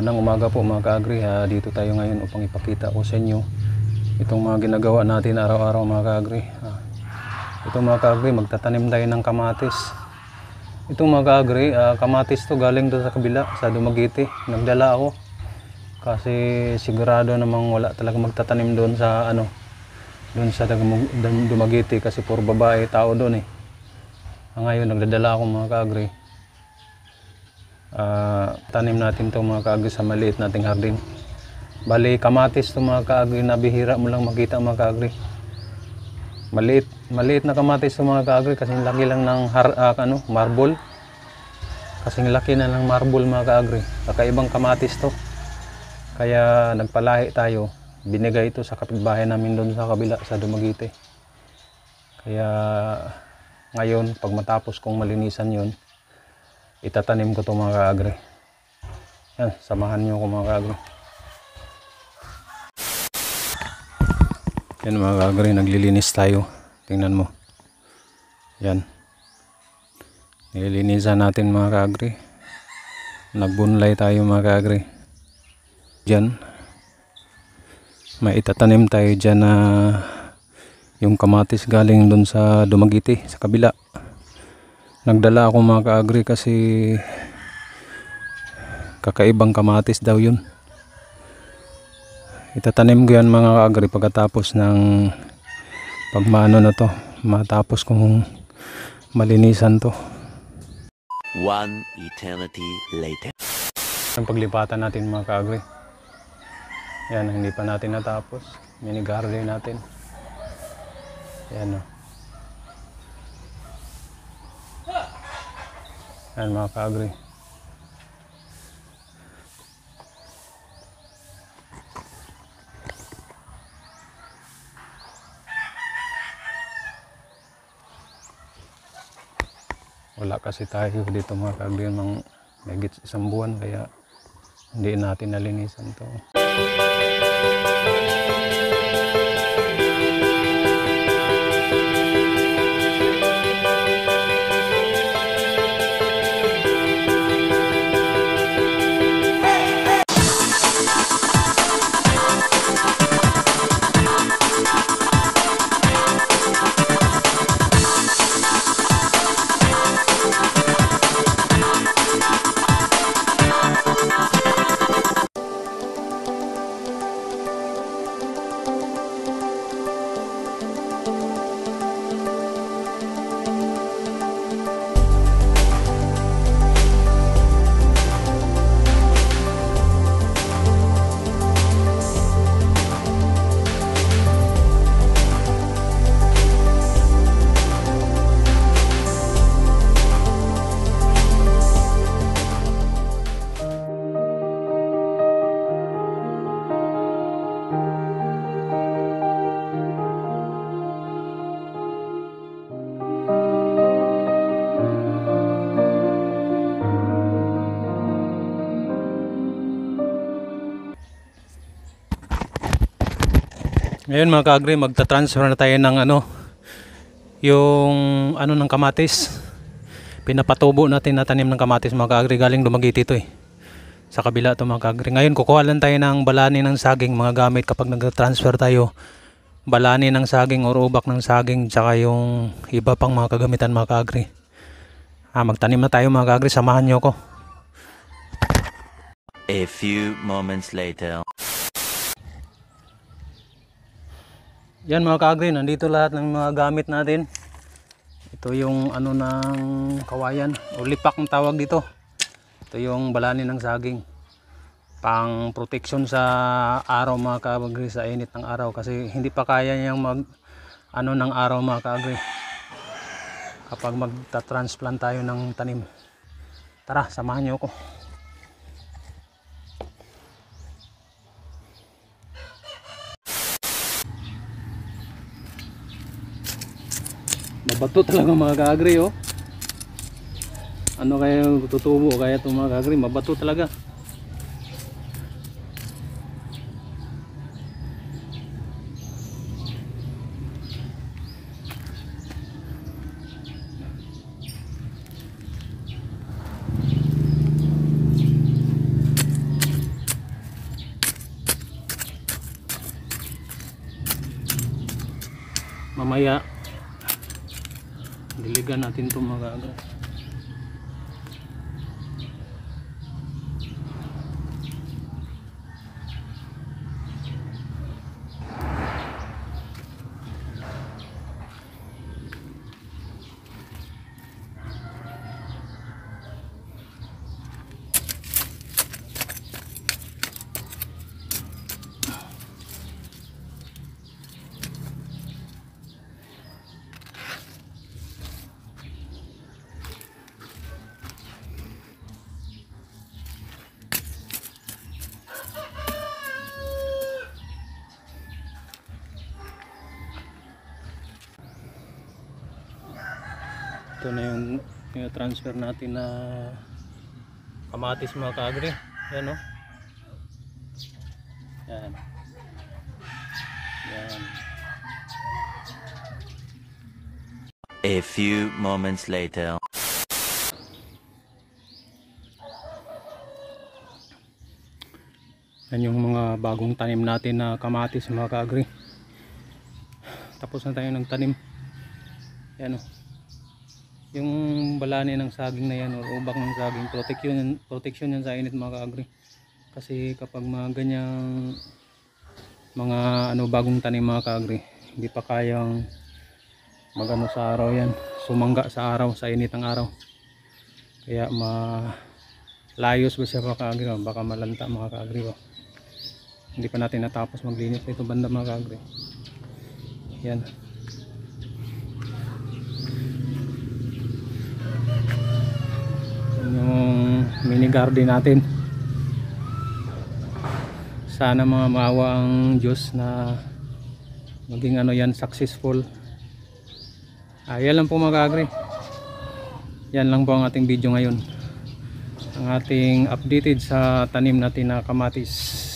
Magandang umaga po mga ka-agri. Dito tayo ngayon upang ipakita ko sa inyo itong mga ginagawa natin araw-araw mga ka-agri. Itong mga ka-agri, magtatanim tayo ng kamatis. Itong mga ka-agri, kamatis to galing doon sa kabila, sa Dumaguete. Nagdala ako kasi sigurado namang wala talaga magtatanim doon sa doon sa Dumaguete kasi puro babae tao doon eh. Ngayon nagdadala ako mga ka-agri. Tanim natin to mga ka-agri sa maliit nating hardin. Bali kamatis to mga ka-agri na bihira mo lang makita mga ka-agri. Maliit na kamatis to mga ka-agri kasi laki lang ng marble. Kasi laki na ng marble mga ka-agri. Kakaibang kamatis to. Kaya nagpalahi tayo. Binigay ito sa kapitbahay namin doon sa kabila sa Dumaguete. Kaya ngayon pag matapos kong malinisan yon, itatanim ko to mga ka-agri. Yan, samahan nyo ko mga ka-agri. Yan mga ka-agri, naglilinis tayo. Tingnan mo. Yan. Nililinisan natin mga ka-agri. Nagbunlay tayo mga ka-agri. Diyan. May itatanim tayo dyan na yung kamatis galing dun sa Dumaguete, sa kabila. Nagdala ako mga ka-agri kasi kakaibang kamatis daw yun. Itatanim ko yan mga ka-agri pagkatapos ng pagmano na to. Matapos kong malinisan to. One eternity later. Ang paglipatan natin mga ka-agri. Yan, hindi pa natin natapos. Mini garden natin. Yan o. Yan mga ka-agri. Wala kasi tayo dito mga ka-agri ng megit isang buwan kaya hindi natin nalinisan to. Ngayon mga ka-agri, magta-transfer na tayo ng ng kamatis. Pinapatubo natin na tanim ng kamatis mga ka-agri, galing Dumaguete ito eh. Sa kabila ito mga ka-agri. Ngayon kukuha lang tayo ng balani ng saging, mga gamit kapag nag-transfer tayo. Balani ng saging or ubak ng saging, tsaka yung iba pang mga kagamitan mga ka-agri. Magtanim na tayo mga ka-agri, samahan nyo ko. A few moments later. Yan mga ka-agri, nandito lahat ng mga gamit natin. Ito yung ng kawayan o lipak ang tawag dito. Ito yung balani ng saging. Pang protection sa araw mga ka-agri, sa init ng araw kasi hindi pa kaya niyang ng araw mga ka-agri. Kapag magta-transplant tayo ng tanim. Tara, samahan niyo ako. Mabato talaga mga ka-agri oh. Ano kaya tutubo kaya itong mga ka-agri, mabato talaga. mamaya diligan natin ito mga kaagri. Ito na yung transfer natin na kamatis mga kaagri. Yan o. Yan. Yan. A few moments later. Yan yung mga bagong tanim natin na kamatis mga kaagri. Tapos na tayo ng tanim. Yan o. Yung balani ng saging na yan o ubak ng saging, protection yan sa init mga kaagri. Kasi kapag mga ganyang mga bagong tanim mga kaagri, hindi pa kayang magano sa araw yan, sumangga sa araw, sa init ng araw. Kaya malayos ba siya mga kaagri, baka malanta mga kaagri. Hindi pa natin natapos maglinis ito banda mga kaagri. Yan. Yung mini garden natin, sana mga maawa ang Diyos na maging yan successful. Yan lang po mga kaagri, yan lang po ang ating video ngayon, ang ating updated sa tanim natin na kamatis.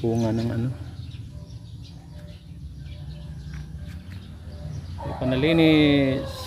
Bunga ng panalinis.